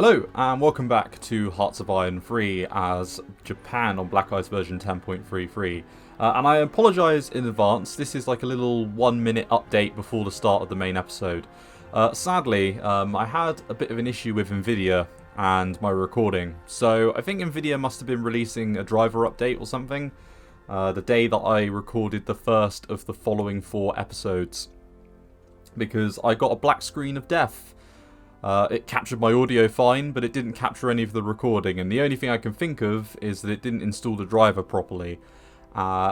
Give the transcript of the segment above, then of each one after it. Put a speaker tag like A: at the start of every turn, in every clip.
A: Hello and welcome back to Hearts of Iron 3 as Japan on Black Ice version 10.33. And I apologise in advance, this is like a little 1 minute update before the start of the main episode. Sadly, I had a bit of an issue with Nvidia and my recording, so I think Nvidia must have been releasing a driver update or something the day that I recorded the first of the following 4 episodes, because I got a black screen of death. It captured my audio fine, but it didn't capture any of the recording, and the only thing I can think of is that it didn't install the driver properly,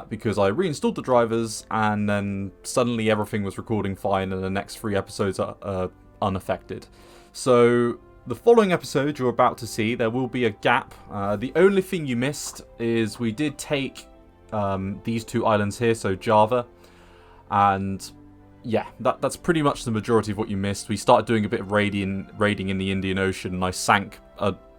A: because I reinstalled the drivers and then suddenly everything was recording fine and the next 3 episodes are unaffected. So the following episode you're about to see, there will be a gap. The only thing you missed is we did take these 2 islands here, so Java, and yeah, that's pretty much the majority of what you missed. We started doing a bit of raiding in the Indian Ocean, and I sank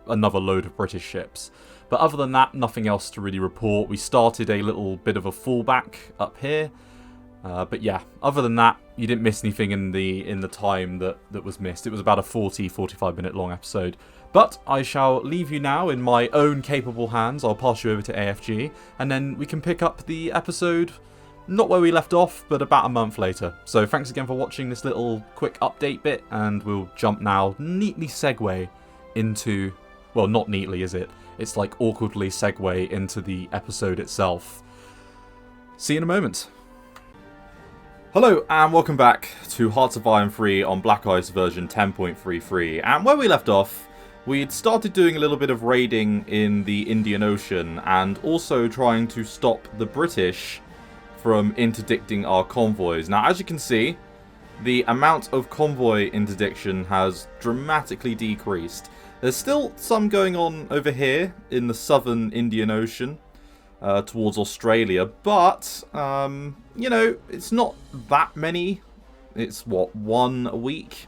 A: another load of British ships. But other than that, nothing else to really report. We started a little bit of a fallback up here. But yeah, other than that, you didn't miss anything in the time that was missed. It was about a 45 minute long episode. But I shall leave you now in my own capable hands. I'll pass you over to AFG, and then we can pick up the episode not where we left off, but about a month later. So thanks again for watching this little quick update bit, and we'll jump now, neatly segue into, well, not neatly, is it? It's like awkwardly segue into the episode itself. See you in a moment. Hello and welcome back to Hearts of Iron 3 on Black Ice version 10.33. And where we left off, we'd started doing a little bit of raiding in the Indian Ocean and also trying to stop the British from interdicting our convoys. Now, as you can see, the amount of convoy interdiction has dramatically decreased. There's still some going on over here in the southern Indian Ocean towards Australia, but, you know, it's not that many. It's, what, 1 a week?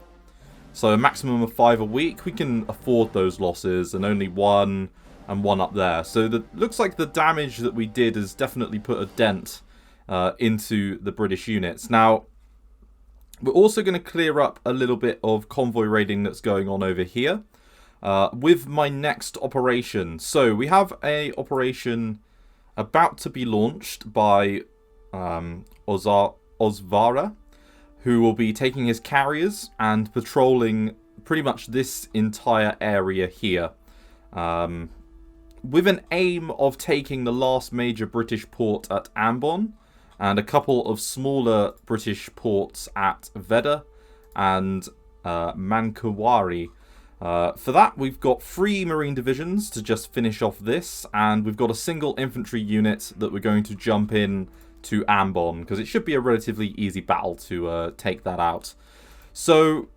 A: So a maximum of 5 a week. We can afford those losses, and only 1 and 1 up there. So looks like the damage that we did has definitely put a dent into the British units. Now, we're also going to clear up a little bit of convoy raiding that's going on over here with my next operation. So we have a operation about to be launched by Osvara, who will be taking his carriers and patrolling pretty much this entire area here, with an aim of taking the last major British port at Ambon, and a couple of smaller British ports at Veda and Mankawari. For that, we've got 3 marine divisions to just finish off this, and we've got a single infantry unit that we're going to jump in to Ambon, because it should be a relatively easy battle to take that out. So,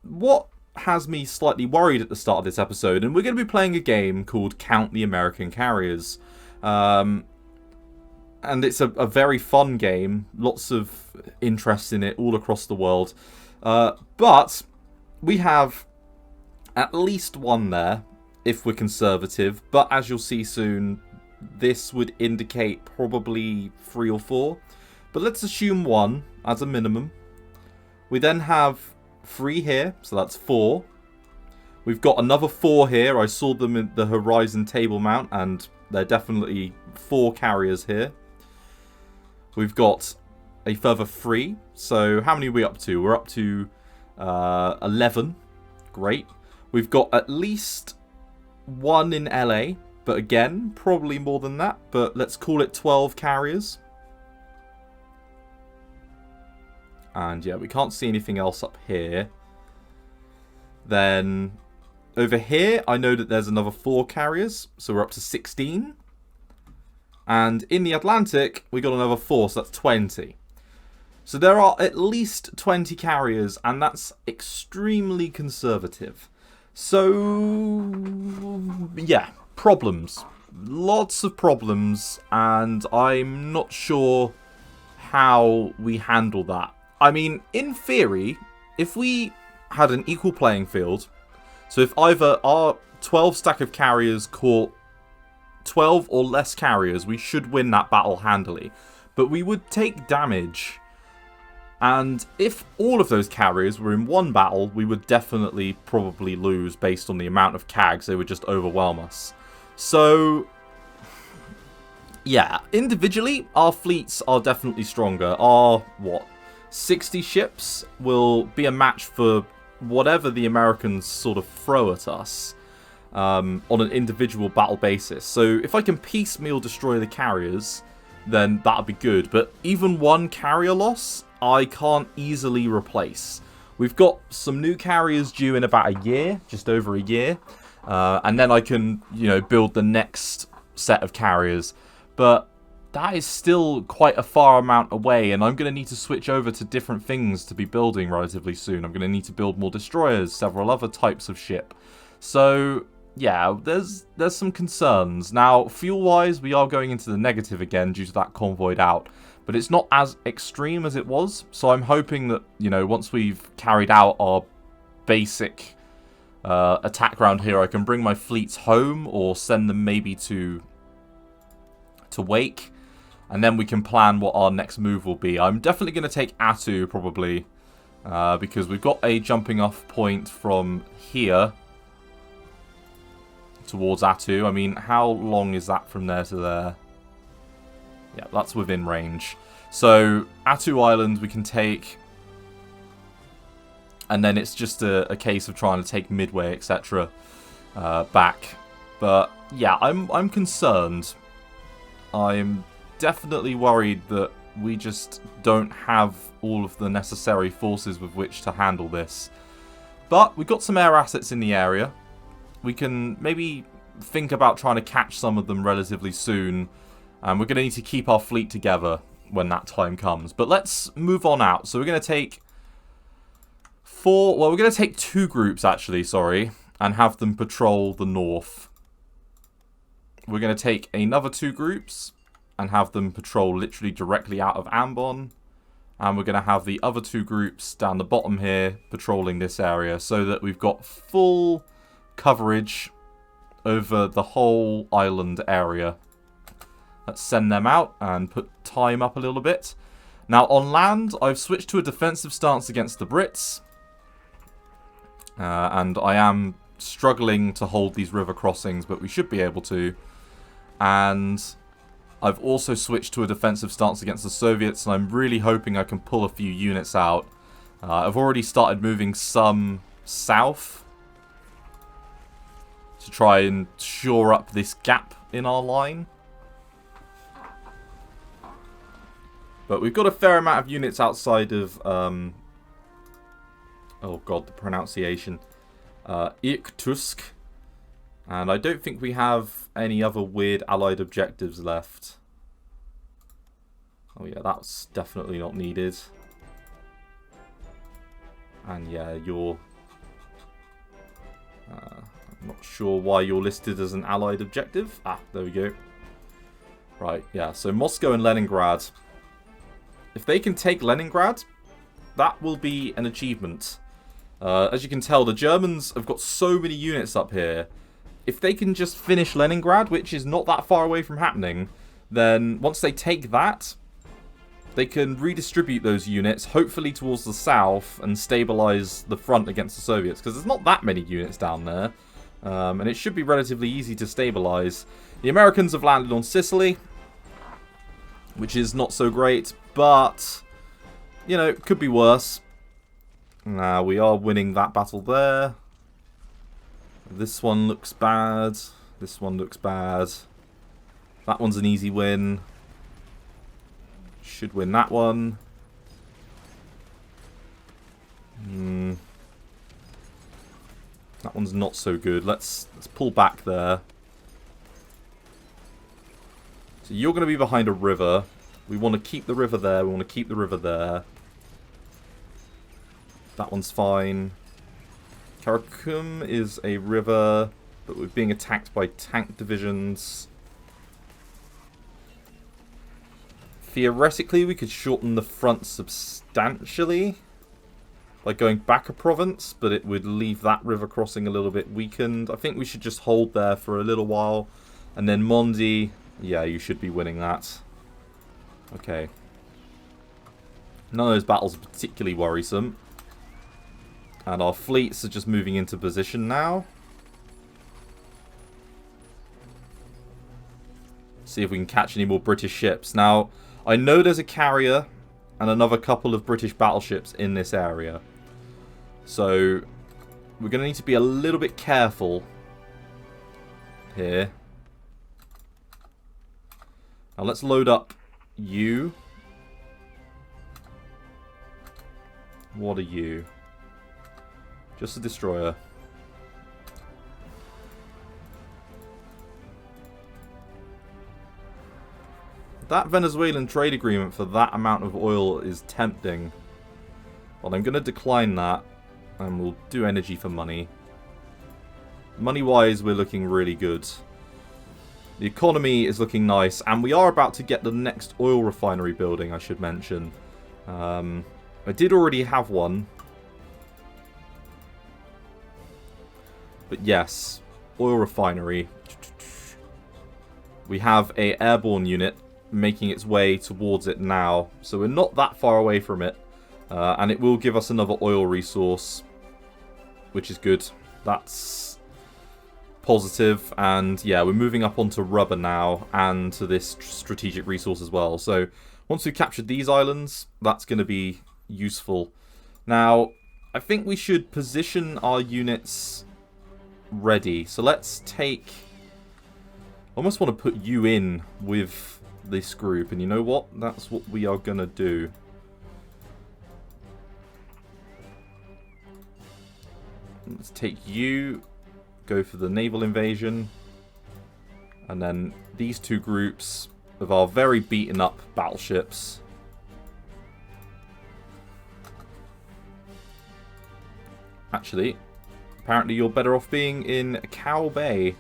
A: what has me slightly worried at the start of this episode, and we're going to be playing a game called Count the American Carriers. And it's a very fun game, lots of interest in it all across the world. But we have at least 1 there, if we're conservative. But as you'll see soon, this would indicate probably 3 or 4. But let's assume 1 as a minimum. We then have 3 here, so that's 4. We've got another 4 here. I saw them in the horizon table mount, and they're definitely 4 carriers here. We've got a further 3. So how many are we up to? We're up to 11. Great. We've got at least 1 in LA. But again, probably more than that. But let's call it 12 carriers. And yeah, we can't see anything else up here. Then over here, I know that there's another 4 carriers. So we're up to 16. And in the Atlantic, we got another 4, so that's 20. So there are at least 20 carriers, and that's extremely conservative. So, yeah, problems. Lots of problems, and I'm not sure how we handle that. I mean, in theory, if we had an equal playing field, so if either our 12 stack of carriers caught 12 or less carriers, we should win that battle handily. But we would take damage And if all of those carriers were in one battle, we would definitely probably lose based on the amount of CAGs. They would just overwhelm us. So, yeah, individually, our fleets are definitely stronger. Our, 60 ships will be a match for whatever the Americans sort of throw at us on an individual battle basis. So if I can piecemeal destroy the carriers, then that'll be good. But even one carrier loss, I can't easily replace. We've got some new carriers due in about a year, just over a year. And then I can, build the next set of carriers. But that is still quite a far amount away, and I'm going to need to switch over to different things to be building relatively soon. I'm going to need to build more destroyers, several other types of ship. So, yeah, there's some concerns. Now, fuel-wise, we are going into the negative again due to that convoyed out. But it's not as extreme as it was, so I'm hoping that, once we've carried out our basic attack round here, I can bring my fleets home or send them maybe to Wake. And then we can plan what our next move will be. I'm definitely going to take Atu, probably. Because we've got a jumping off point from here towards Atu. I mean, how long is that from there to there? Yeah, that's within range. So, Atu Island we can take. And then it's just a case of trying to take Midway, etc. Back. But, yeah, I'm concerned. I'm definitely worried that we just don't have all of the necessary forces with which to handle this. But we've got some air assets in the area. We can maybe think about trying to catch some of them relatively soon. And we're going to need to keep our fleet together when that time comes. But let's move on out. So we're going to take we're going to take 2 groups actually, and have them patrol the north. We're going to take another 2 groups and have them patrol literally directly out of Ambon. And we're going to have the other 2 groups down the bottom here patrolling this area so that we've got full coverage over the whole island area. Let's send them out and put time up a little bit. Now on land, I've switched to a defensive stance against the Brits. And I am struggling to hold these river crossings, but we should be able to. And I've also switched to a defensive stance against the Soviets, and I'm really hoping I can pull a few units out. I've already started moving some south to try and shore up this gap in our line. But we've got a fair amount of units outside of, oh god, the pronunciation, Irkutsk. And I don't think we have any other weird allied objectives left. Oh yeah, that's definitely not needed. And yeah, you're... I'm not sure why you're listed as an allied objective. Ah, there we go. Right, yeah, so Moscow and Leningrad. If they can take Leningrad, that will be an achievement. As you can tell, the Germans have got so many units up here. If they can just finish Leningrad, which is not that far away from happening, then once they take that, they can redistribute those units, hopefully towards the south, and stabilize the front against the Soviets. Because there's not that many units down there. And it should be relatively easy to stabilize. The Americans have landed on Sicily, which is not so great, but, you know, it could be worse. Now, we are winning that battle there. This one looks bad. This one looks bad. That one's an easy win. Should win that one. That one's not so good. Let's pull back there. So you're going to be behind a river. We want to keep the river there. We want to keep the river there. That one's fine. Karakum is a river, but we're being attacked by tank divisions. Theoretically, we could shorten the front substantially by going back a province, but it would leave that river crossing a little bit weakened. I think we should just hold there for a little while. And then Mondi, yeah, you should be winning that. Okay. None of those battles are particularly worrisome. And our fleets are just moving into position now. See if we can catch any more British ships. Now, I know there's a carrier and another couple of British battleships in this area. So, we're going to need to be a little bit careful here. Now, let's load up you. What are you? Just a destroyer. That Venezuelan trade agreement for that amount of oil is tempting. But I'm going to decline that. And we'll do energy for money. Money-wise, we're looking really good. The economy is looking nice. And we are about to get the next oil refinery building, I should mention. I did already have one. But yes, oil refinery. We have a airborne unit making its way towards it now. So we're not that far away from it. And it will give us another oil resource, which is good. That's positive. And yeah, we're moving up onto rubber now and to this strategic resource as well. So once we've captured these islands, that's going to be useful. Now, I think we should position our units ready. So let's take... I almost want to put you in with this group. And you know what? That's what we are going to do. Let's take you, go for the naval invasion, and then these two groups of our very beaten up battleships. Actually, apparently you're better off being in Cow Bay.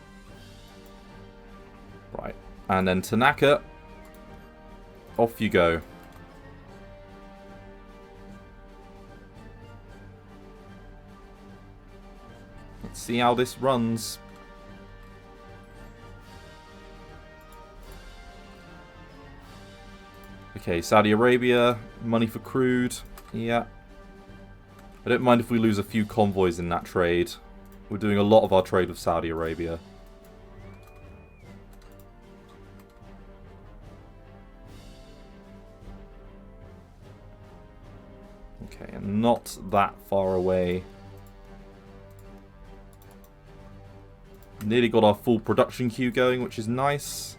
A: Right, and then Tanaka, off you go. Let's see how this runs. Okay, Saudi Arabia, money for crude. Yeah. I don't mind if we lose a few convoys in that trade. We're doing a lot of our trade with Saudi Arabia. Okay, and not that far away. Nearly got our full production queue going, which is nice.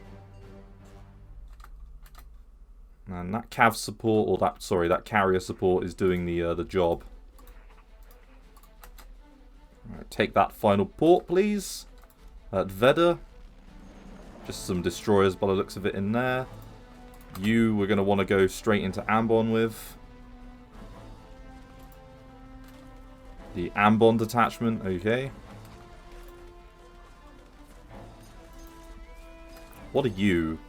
A: And that cav support, or that carrier support is doing the job. Right, take that final port, please. At Veda. Just some destroyers by the looks of it in there. You, we're going to want to go straight into Ambon with. The Ambon detachment, okay. What are you?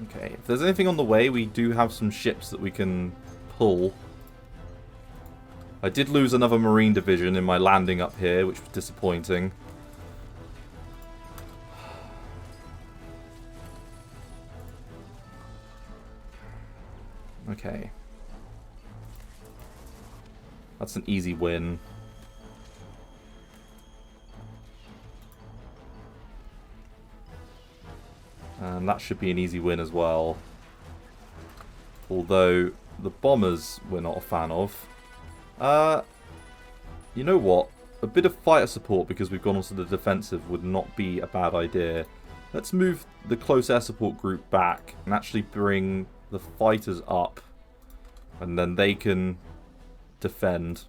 A: Okay, if there's anything on the way, we do have some ships that we can pull. I did lose another Marine division in my landing up here, which was disappointing. Okay. That's an easy win. And that should be an easy win as well. Although, the bombers we're not a fan of. You know what? A bit of fighter support because we've gone onto the defensive would not be a bad idea. Let's move the close air support group back and actually bring the fighters up. And then they can defend.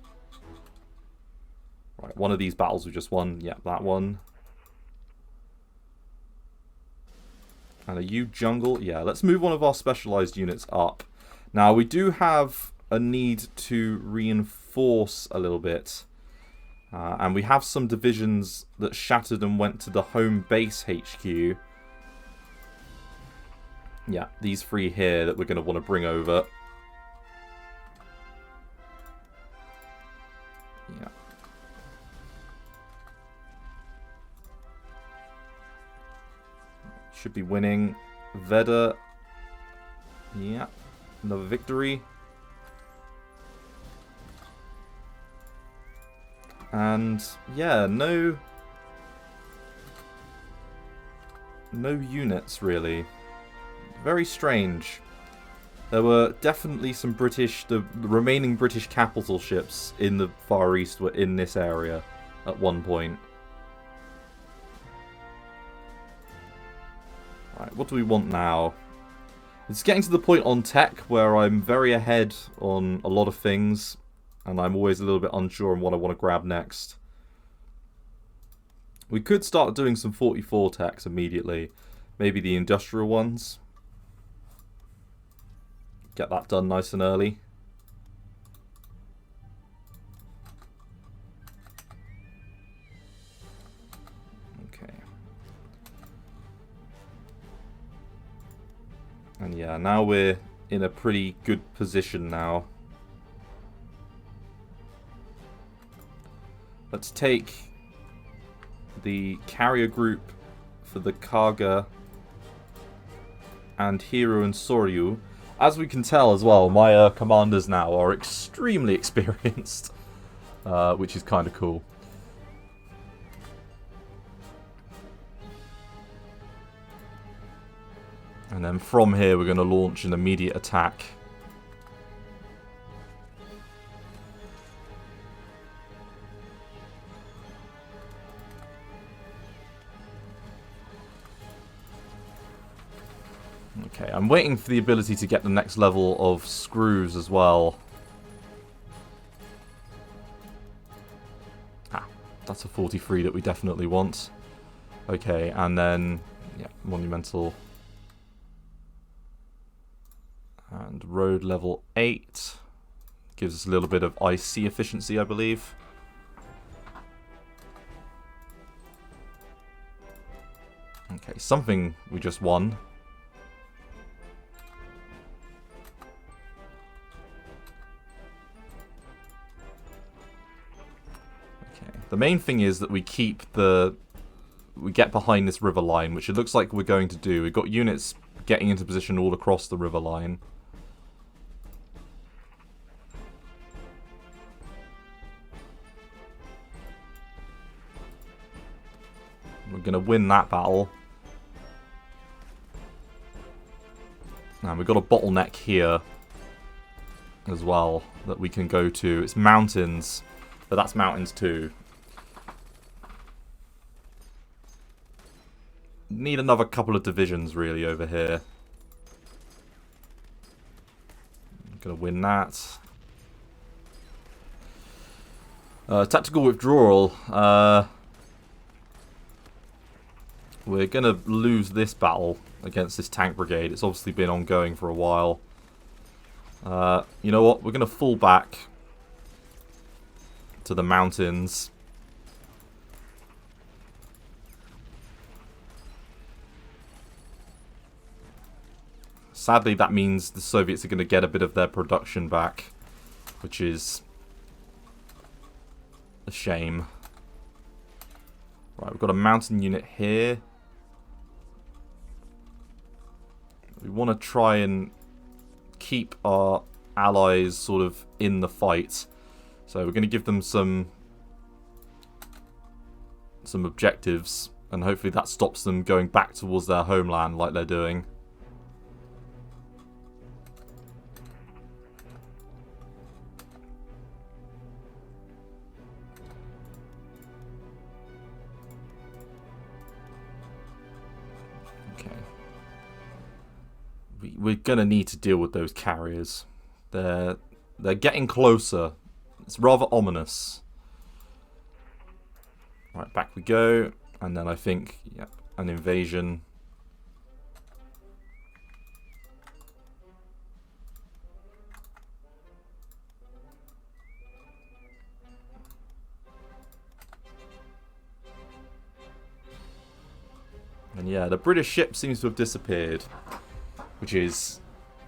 A: Right, one of these battles we just won. Yeah, that one. And are you jungle? Yeah, let's move one of our specialized units up. Now, we do have a need to reinforce a little bit. And we have some divisions that shattered and went to the home base HQ. Yeah, these three here that we're going to want to bring over. Yeah. Should be winning. Veda, Yeah, another victory. And yeah, no units really. Very strange. There were definitely some the remaining British capital ships in the Far East were in this area at one point. Right, what do we want now? It's getting to the point on tech where I'm very ahead on a lot of things, and I'm always a little bit unsure on what I want to grab next. We could start doing some 44 techs immediately. Maybe the industrial ones. Get that done nice and early. Okay. And yeah, now we're in a pretty good position now. Let's take the carrier group for the Kaga and Hiro and Soryu. As we can tell as well, my commanders now are extremely experienced, which is kind of cool. And then from here we're going to launch an immediate attack. Okay, I'm waiting for the ability to get the next level of screws as well. Ah, that's a 43 that we definitely want. Okay, and then, yeah, monumental. And road level 8. Gives us a little bit of IC efficiency, I believe. Okay, something we just won. The main thing is that we get behind this river line, which it looks like we're going to do. We've got units getting into position all across the river line. We're going to win that battle. And we've got a bottleneck here as well that we can go to. It's mountains, but that's mountains too. Need another couple of divisions really over here. Gonna win that. Tactical withdrawal. We're gonna lose this battle against this tank brigade. It's obviously been ongoing for a while. You know what? We're gonna fall back to the mountains. Sadly, that means the Soviets are going to get a bit of their production back, which is a shame. Right, we've got a mountain unit here. We want to try and keep our allies sort of in the fight. So we're going to give them some objectives, and hopefully that stops them going back towards their homeland like they're doing. We're going to need to deal with those carriers. They're getting closer. It's rather ominous. Right, back we go. And then I think, yeah, an invasion. And yeah, the British ship seems to have disappeared, which is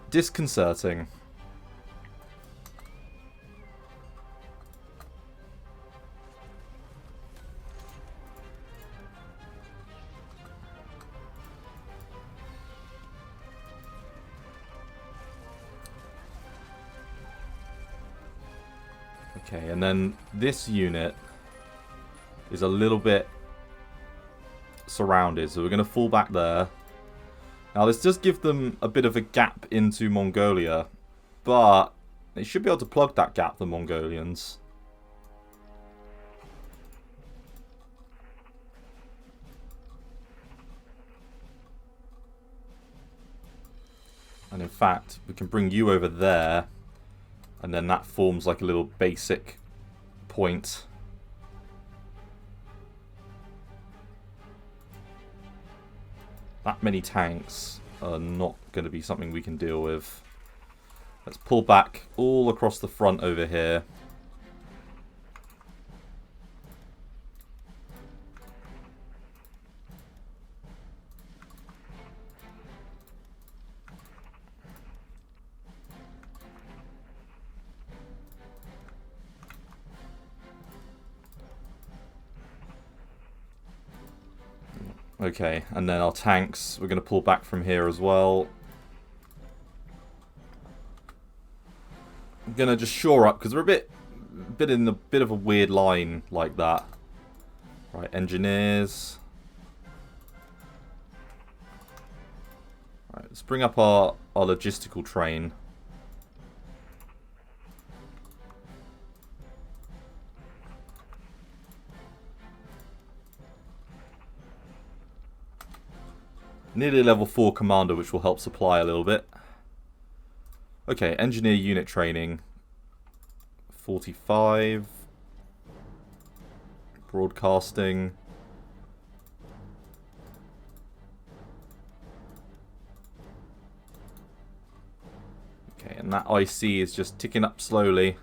A: disconcerting. Okay, and then this unit is a little bit surrounded, so we're going to fall back there. Now, this does give them a bit of a gap into Mongolia, but they should be able to plug that gap, the Mongolians. And in fact, we can bring you over there, and then that forms like a little basic point. That many tanks are not going to be something we can deal with. Let's pull back all across the front over here. Okay, and then our tanks, we're going to pull back from here as well. I'm going to just shore up, because we're a bit of a weird line like that. Right, engineers. Right, let's bring up our logistical train. Nearly level 4 commander, which will help supply a little bit. Okay, engineer unit training. 45. Broadcasting. Okay, and that IC is just ticking up slowly.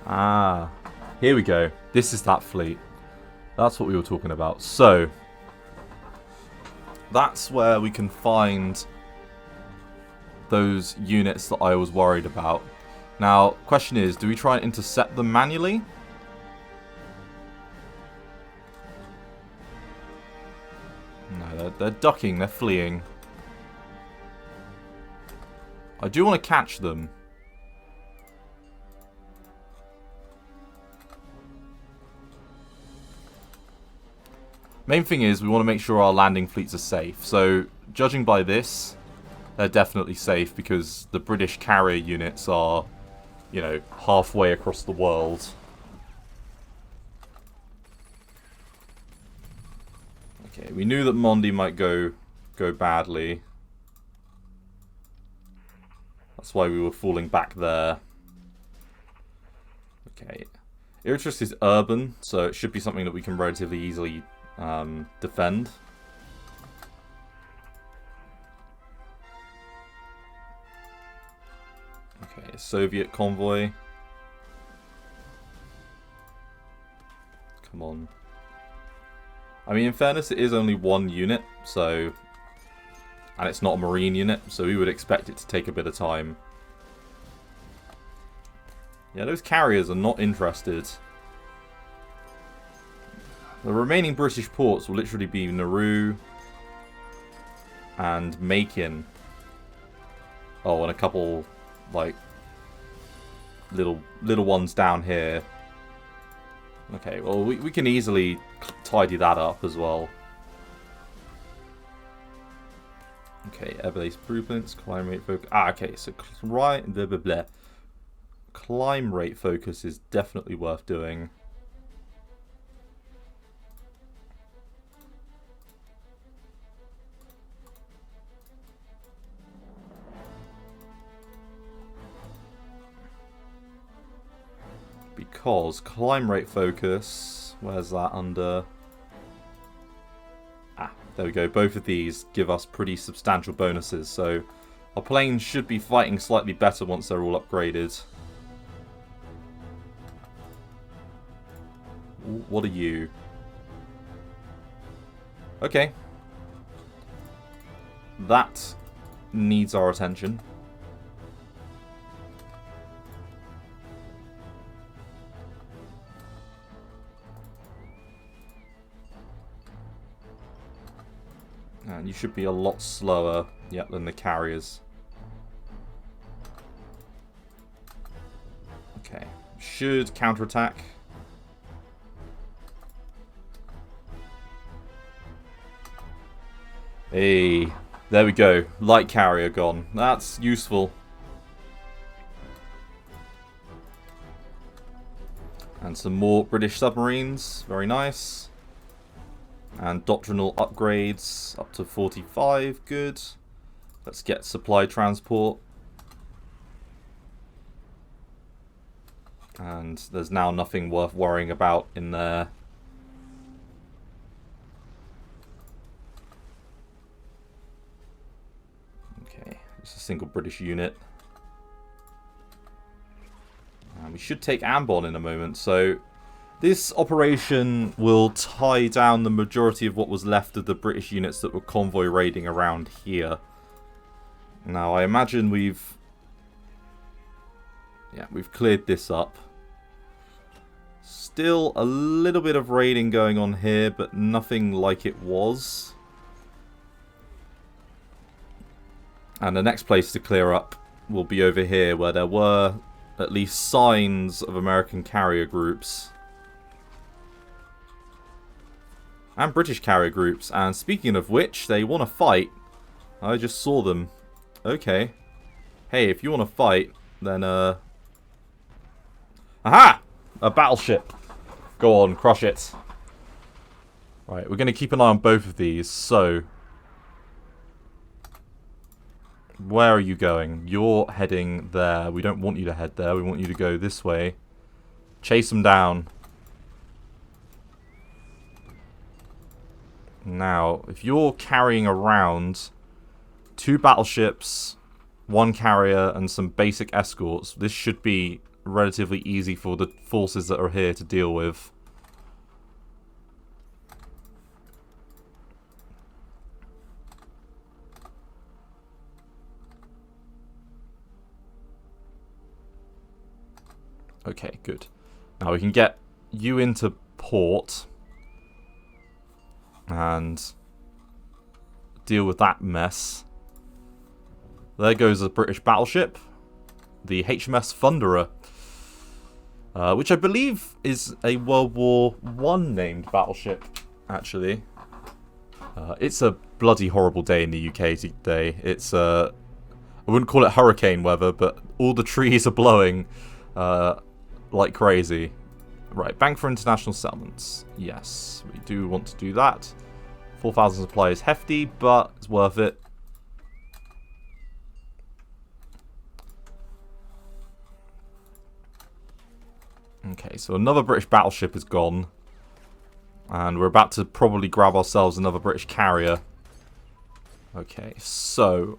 A: Ah, here we go. This is that fleet. That's what we were talking about. So, that's where we can find those units that I was worried about. Now, question is, do we try and intercept them manually? No, they're ducking, they're fleeing. I do want to catch them. Main thing is, we want to make sure our landing fleets are safe. So, judging by this, they're definitely safe because the British carrier units are, you know, halfway across the world. Okay, we knew that Mondi might go badly. That's why we were falling back there. Okay. Irregular is urban, so it should be something that we can relatively easily defend. Okay, Soviet convoy. Come on. I mean, in fairness, it is only one unit, so... And it's not a marine unit, so we would expect it to take a bit of time. Yeah, those carriers are not interested. The remaining British ports will literally be Nauru and Makin. Oh, and a couple, like, little ones down here. Okay, well, we can easily tidy that up as well. Okay, air-based blueprints, climb rate focus. Ah, okay, so climb rate focus is definitely worth doing. Because climb rate focus, where's that under? Ah, there we go. Both of these give us pretty substantial bonuses, so our planes should be fighting slightly better once they're all upgraded. What are you? Okay. That needs our attention. And you should be a lot slower, yep, than the carriers. should counterattack. Hey, there we go. Light carrier gone. That's useful. And some more British submarines. Very nice. And doctrinal upgrades up to 45. Good. Let's get supply transport. And there's now nothing worth worrying about in there. Okay, it's a single British unit. And we should take Ambon in a moment. So this operation will tie down the majority of what was left of the British units that were convoy raiding around here. Now I imagine we've cleared this up. Still a little bit of raiding going on here, but nothing like it was. And the next place to clear up will be over here, where there were at least signs of American carrier groups. And British carrier groups. And speaking of which, they want to fight. I just saw them. Okay. Hey, if you want to fight, then aha! A battleship. Go on, crush it. Right, we're going to keep an eye on both of these. So, where are you going? You're heading there. We don't want you to head there. We want you to go this way. Chase them down. Now, if you're carrying around 2 battleships, 1 carrier, and some basic escorts, this should be relatively easy for the forces that are here to deal with. Okay, good. Now we can get you into port and deal with that mess. There goes a British battleship, the HMS Thunderer, which I believe is a World War I named battleship, actually. It's a bloody horrible day in the UK today. It's, I wouldn't call it hurricane weather, but all the trees are blowing like crazy. Right, bank for international settlements. Yes, we do want to do that. 4,000 supply is hefty, but it's worth it. Okay, so another British battleship is gone. And we're about to probably grab ourselves another British carrier. Okay, so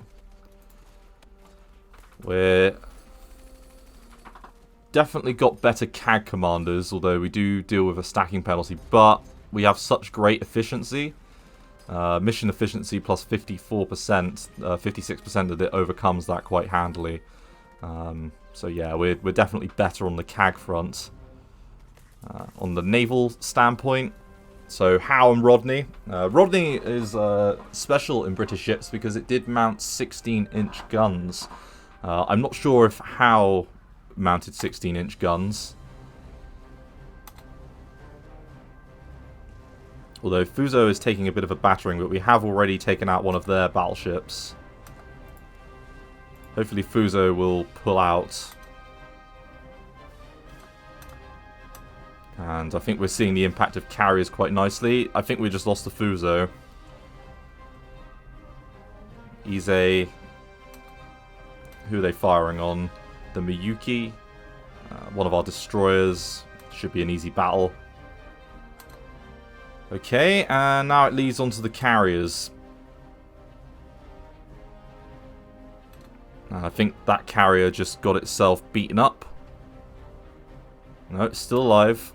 A: we're definitely got better CAG commanders, although we do deal with a stacking penalty, but we have such great efficiency. Mission efficiency plus 54%, 56% of it overcomes that quite handily. So yeah, we're definitely better on the CAG front. On the naval standpoint, so Howe and Rodney. Rodney is special in British ships because it did mount 16-inch guns. I'm not sure if Howe mounted 16-inch guns. Although Fuso is taking a bit of a battering, but we have already taken out one of their battleships. Hopefully Fuso will pull out. And I think we're seeing the impact of carriers quite nicely. I think we just lost the Fuso. Ise. Who are they firing on? The Miyuki. One of our destroyers. Should be an easy battle. Okay, and now it leads on to the carriers. And I think that carrier just got itself beaten up. No, it's still alive.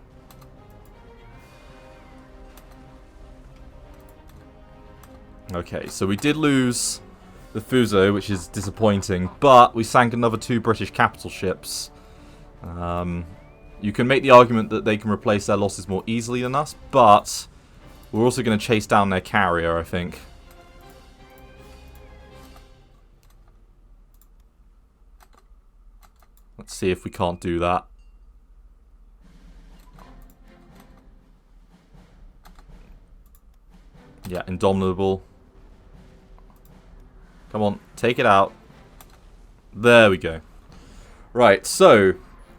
A: Okay, so we did lose the Fuso, which is disappointing, but we sank another 2 British capital ships. You can make the argument that they can replace their losses more easily than us, but we're also going to chase down their carrier, I think. Let's see if we can't do that. Yeah, indomitable. Come on, take it out. There we go. Right, so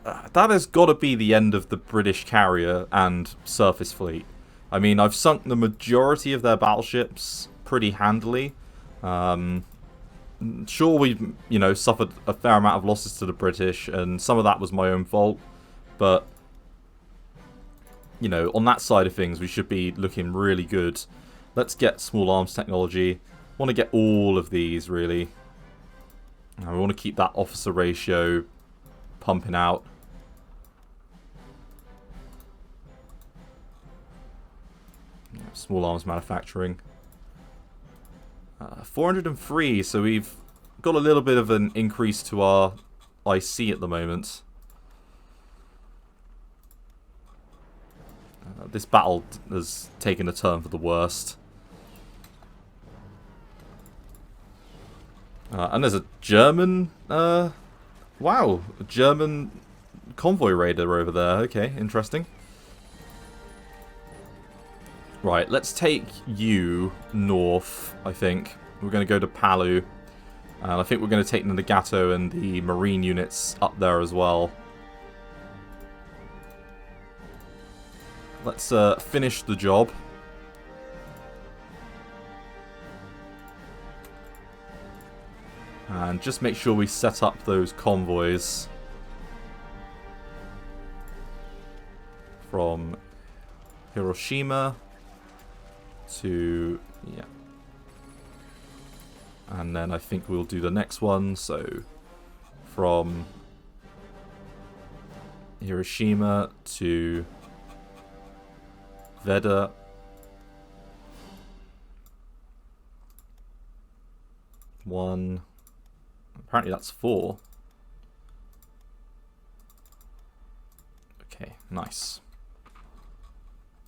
A: that has got to be the end of the British carrier and surface fleet. I mean, I've sunk the majority of their battleships pretty handily. Sure, we've, you know, suffered a fair amount of losses to the British, and some of that was my own fault. But, you know, on that side of things, we should be looking really good. Let's get small arms technology. Want to get all of these, really. We want to keep that officer ratio pumping out. Small arms manufacturing. 403, so we've got a little bit of an increase to our IC at the moment. This battle has taken a turn for the worst. And there's a German, wow, a German convoy raider over there. Okay, interesting. Right, let's take you north, I think. We're going to go to Palu. And I think we're going to take the Nagato and the marine units up there as well. Let's finish the job. And just make sure we set up those convoys from Hiroshima to, yeah. And then I think we'll do the next one, so from Hiroshima to Veda. One. Apparently that's 4. Okay, nice.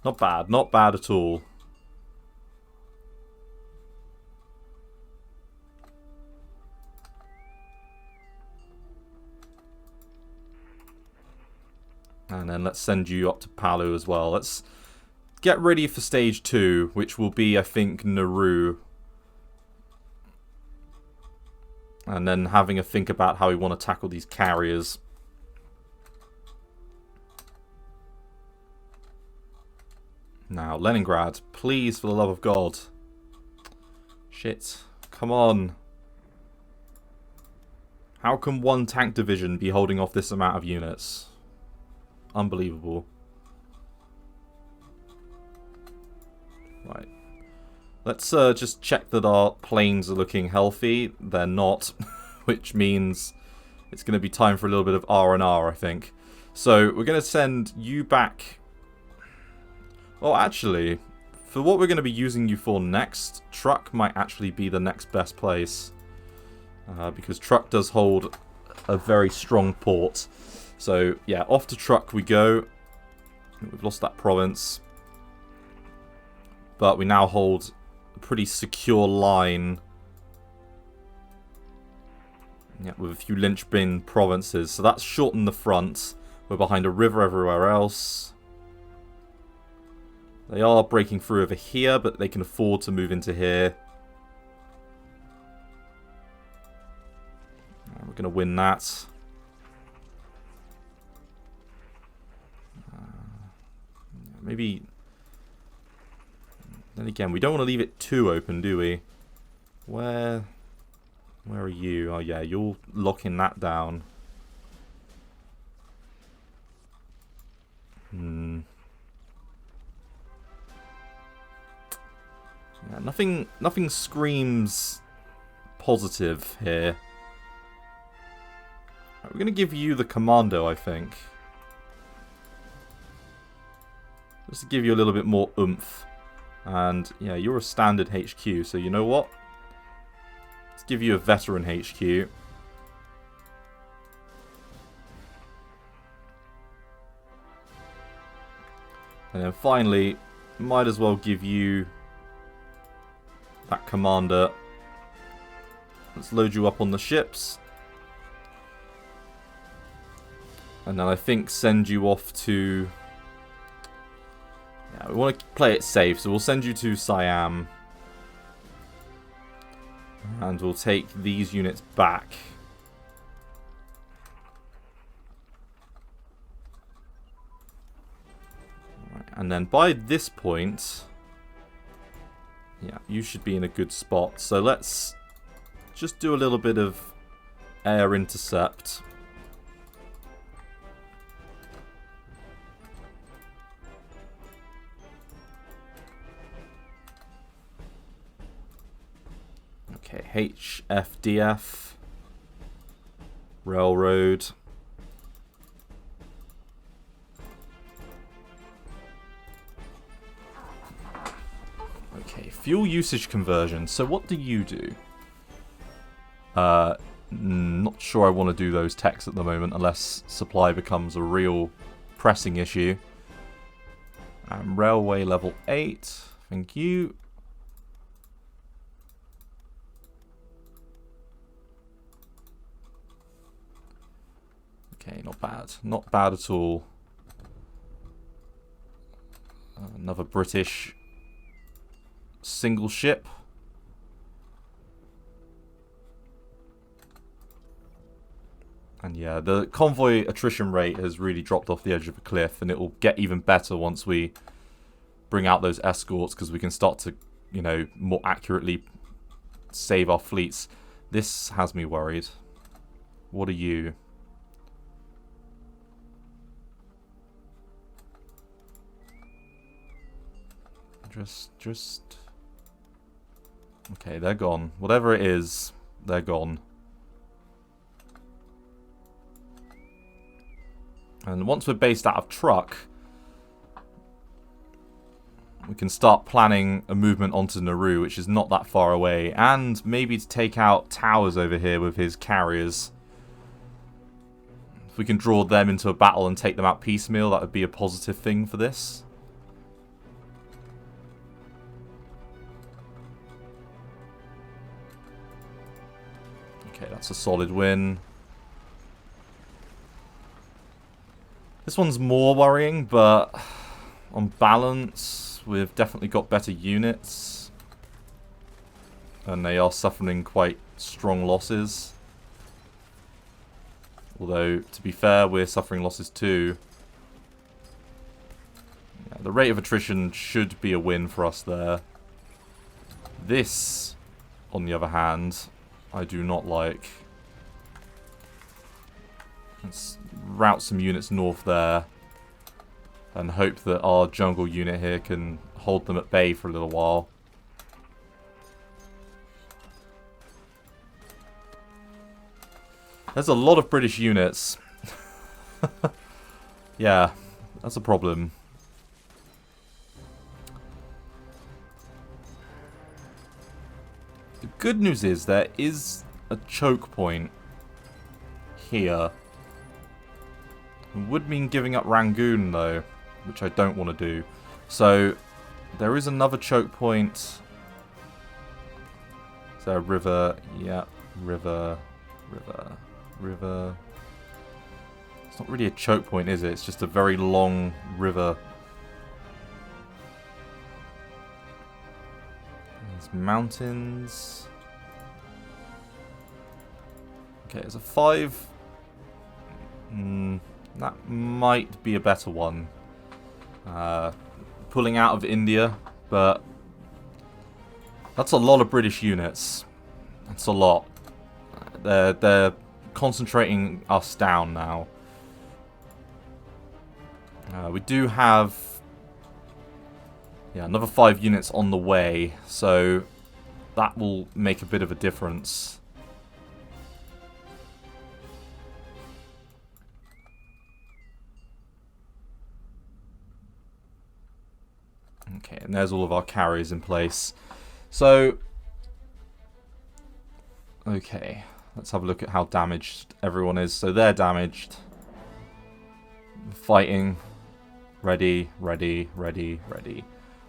A: Not bad, not bad at all. And then let's send you up to Palu as well. Let's get ready for stage 2, which will be, I think, Nauru. And then having a think about how we want to tackle these carriers. Now, Leningrad, please, for the love of God. Shit. Come on. How can one tank division be holding off this amount of units? Unbelievable. Right. Let's just check that our planes are looking healthy. They're not, which means it's going to be time for a little bit of R&R, I think. So we're going to send you back. Well, actually, for what we're going to be using you for next, Truck might actually be the next best place. Because Truck does hold a very strong port. So, yeah, off to Truck we go. We've lost that province. But we now hold a pretty secure line. Yeah, with a few linchpin provinces. So that's shortened the front. We're behind a river everywhere else. They are breaking through over here, but they can afford to move into here. We're going to win that. Maybe... Then again, we don't want to leave it too open, do we? Where are you? Oh yeah, you're locking that down. Yeah, nothing screams positive here. We're going to give you the commando, I think. Just to give you a little bit more oomph. And, yeah, you're a standard HQ, so you know what? Let's give you a veteran HQ. And then finally, might as well give you that commander. Let's load you up on the ships. And then I think send you off to... Yeah, we want to play it safe, so we'll send you to Siam. And we'll take these units back. Right, and then by this point, yeah, you should be in a good spot. So let's just do a little bit of air intercept. Okay, HFDF. Railroad. Okay, fuel usage conversion. So what do you do? Not sure I want to do those techs at the moment unless supply becomes a real pressing issue. Railway level 8. Thank you. Okay, not bad. Not bad at all. Another British single ship. And yeah, the convoy attrition rate has really dropped off the edge of a cliff, and it will get even better once we bring out those escorts, because we can start to, you know, more accurately save our fleets. This has me worried. What are you? Just... Okay, they're gone. Whatever it is, they're gone. And once we're based out of Truck, we can start planning a movement onto Nauru, which is not that far away, and maybe to take out Towers over here with his carriers. If we can draw them into a battle and take them out piecemeal, that would be a positive thing for this. Okay, that's a solid win. This one's more worrying, but on balance, we've definitely got better units. And they are suffering quite strong losses. Although, to be fair, we're suffering losses too. Yeah, the rate of attrition should be a win for us there. This, on the other hand, I do not like. Let's route some units north there and hope that our jungle unit here can hold them at bay for a little while. There's a lot of British units. Yeah, that's a problem. The good news is there is a choke point here. It would mean giving up Rangoon though, which I don't want to do. So there is another choke point. Is there a river? Yeah, river. It's not really a choke point, is it? It's just a very long river. There's mountains. Okay, it's a 5. That might be a better one. Pulling out of India, but that's a lot of British units. That's a lot. They're concentrating us down now. We do have another 5 units on the way, so that will make a bit of a difference. Okay, and there's all of our carriers in place. So, okay, let's have a look at how damaged everyone is. So they're damaged. Fighting. Ready.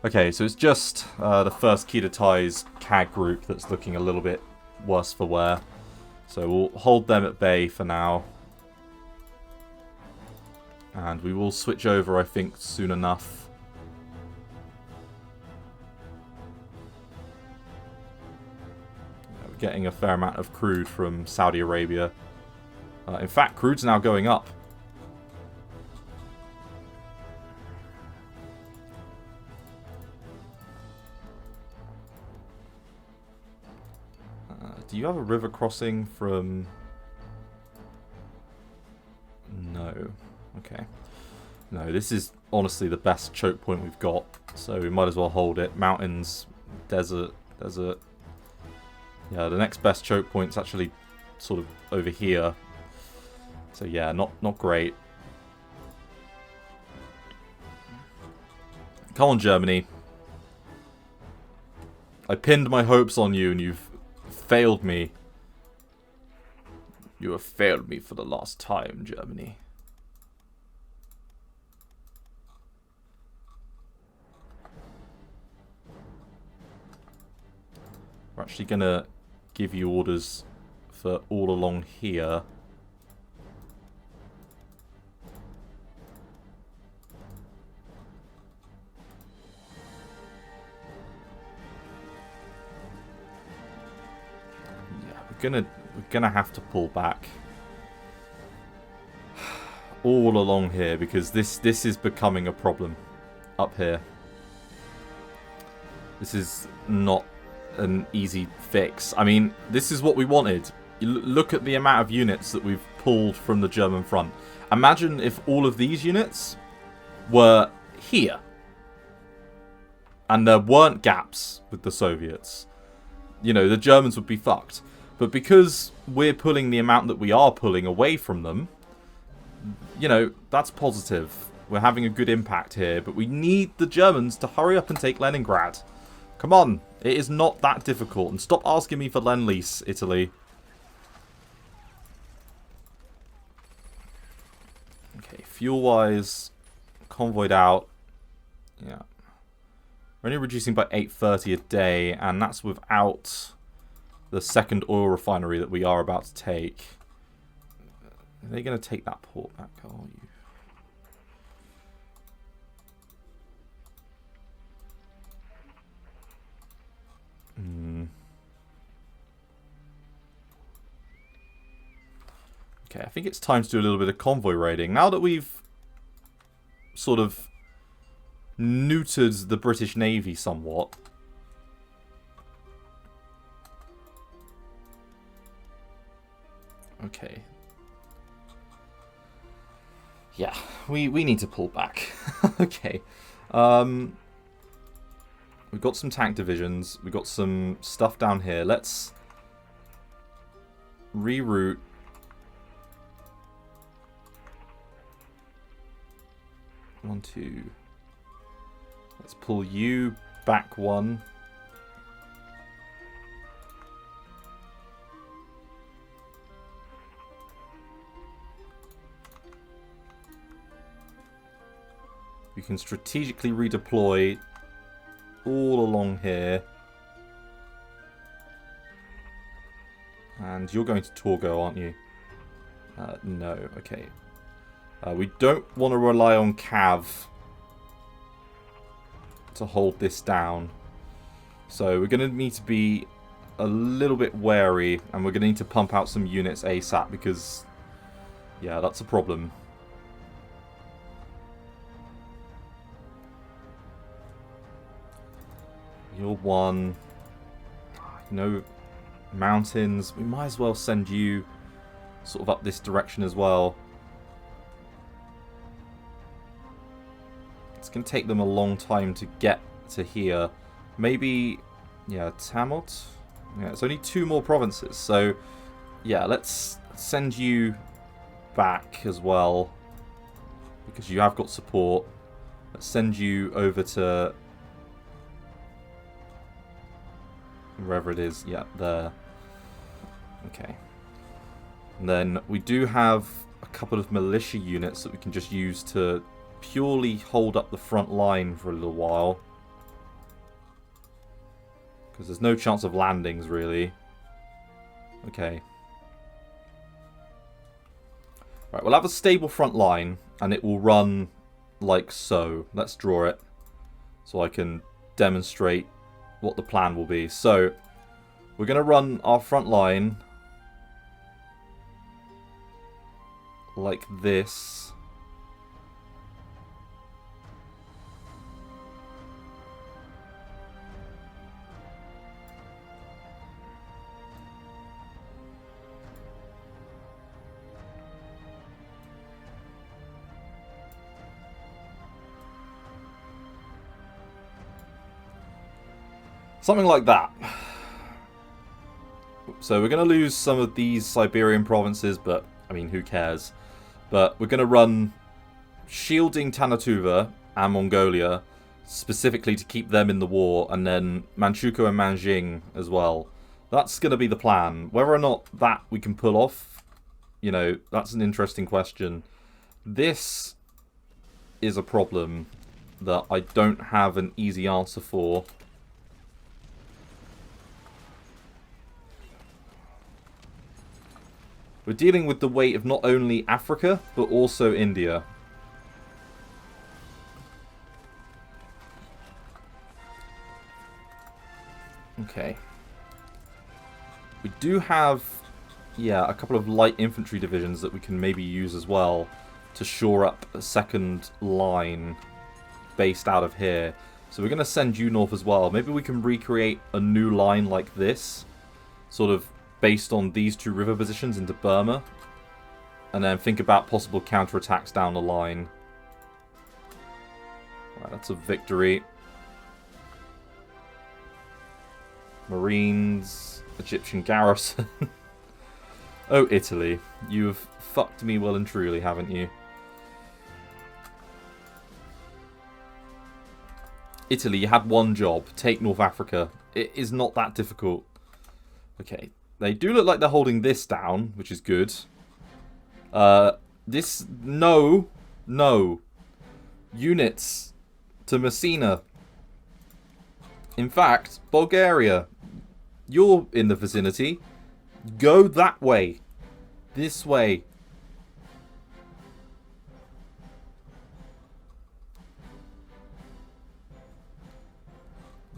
A: Okay, so it's just the first Keto Ties CAG group that's looking a little bit worse for wear. So we'll hold them at bay for now. And we will switch over, I think, soon enough. getting a fair amount of crude from Saudi Arabia. In fact, crude's now going up. Do you have a river crossing from... No. Okay. No, this is honestly the best choke point we've got, so we might as well hold it. Mountains, desert, desert. Yeah, the next best choke point's actually sort of over here. So yeah, not great. Come on, Germany. I pinned my hopes on you and you've failed me. You have failed me for the last time, Germany. We're actually going to give you orders for all along here. Yeah, we're gonna have to pull back all along here because this is becoming a problem up here. This is not an easy fix. I mean, this is what we wanted. You look at the amount of units that we've pulled from the German front. Imagine if all of these units were here and there weren't gaps with the Soviets. You know, the Germans would be fucked. But because we're pulling the amount that we are pulling away from them, you know, that's positive. We're having a good impact here, but we need the Germans to hurry up and take Leningrad. Come on, it is not that difficult. And stop asking me for Lend-Lease, Italy. Okay, fuel-wise, convoyed out. Yeah. We're only reducing by 830 a day, and that's without the second oil refinery that we are about to take. Are they going to take that port back? Are you? Okay, I think it's time to do a little bit of convoy raiding. Now that we've sort of neutered the British Navy somewhat. Okay. Yeah, we need to pull back. Okay. We've got some tank divisions. We've got some stuff down here. Let's reroute. One, two. Let's pull you back one. We can strategically redeploy all along here. And you're going to Torgo, aren't you? No, okay. We don't want to rely on Cav to hold this down. So we're going to need to be a little bit wary, and we're going to need to pump out some units ASAP because, yeah, that's a problem. You're one. You know, mountains. We might as well send you sort of up this direction as well. It's going to take them a long time to get to here. Maybe, yeah, Tamot. Yeah, it's only 2 more provinces. So, yeah, let's send you back as well. Because you have got support. Let's send you over to wherever it is. Yeah, there. Okay. And then we do have a couple of militia units that we can just use to purely hold up the front line for a little while. Because there's no chance of landings, really. Okay. Right, we'll have a stable front line, and it will run like so. Let's draw it so I can demonstrate what the plan will be. So, We're going to run our front line like this. Something like that. So we're going to lose some of these Siberian provinces, but, I mean, who cares? But we're going to run shielding Tanatuva and Mongolia, specifically to keep them in the war, and then Manchukuo and Nanjing as well. That's going to be the plan. Whether or not that we can pull off, you know, that's an interesting question. This is a problem that I don't have an easy answer for. We're dealing with the weight of not only Africa, but also India. Okay. We do have, yeah, a couple of light infantry divisions that we can maybe use as well to shore up a second line based out of here. So we're going to send you north as well. Maybe we can recreate a new line like this, sort of based on these two river positions into Burma, and then think about possible counterattacks down the line. Right, that's a victory. Marines, Egyptian garrison. Oh, Italy. You've fucked me well and truly, haven't you? Italy, you had one job. Take North Africa. It is not that difficult. Okay. They do look like they're holding this down, which is good. No. Units to Messina. In fact, Bulgaria, you're in the vicinity. Go that way. This way.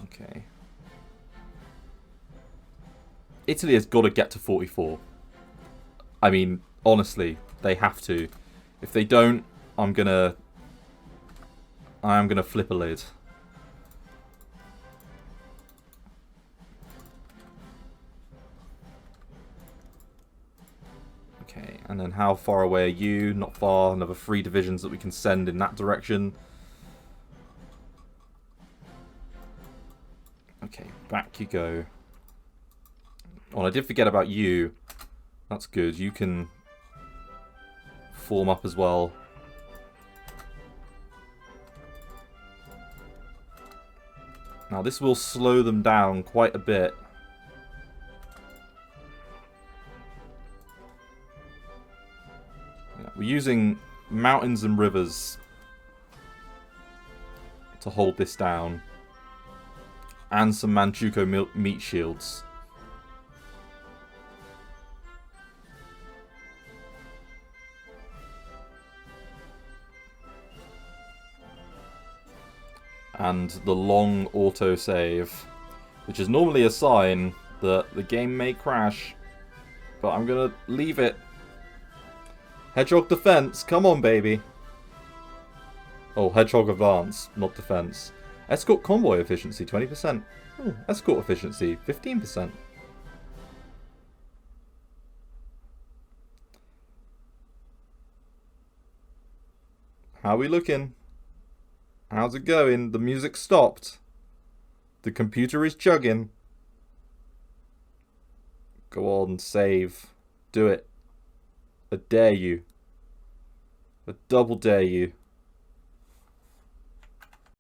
A: Okay. Italy has got to get to 44. I mean, honestly, they have to. If they don't, I am gonna flip a lid. Okay, and then how far away are you? Not far. Another 3 divisions that we can send in that direction. Okay, back you go. Oh, and I did forget about you. That's good. You can form up as well. Now this will slow them down quite a bit. Yeah, we're using mountains and rivers to hold this down. And some Manchukuo meat shields. And the long autosave, which is normally a sign that the game may crash, but I'm gonna leave it. Hedgehog defense, come on baby. Oh, Hedgehog advance, not defense. Escort convoy efficiency, 20%. Oh, escort efficiency, 15%. How are we looking? How's it going? The music stopped. The computer is chugging. Go on, save. Do it. I dare you. I double dare you.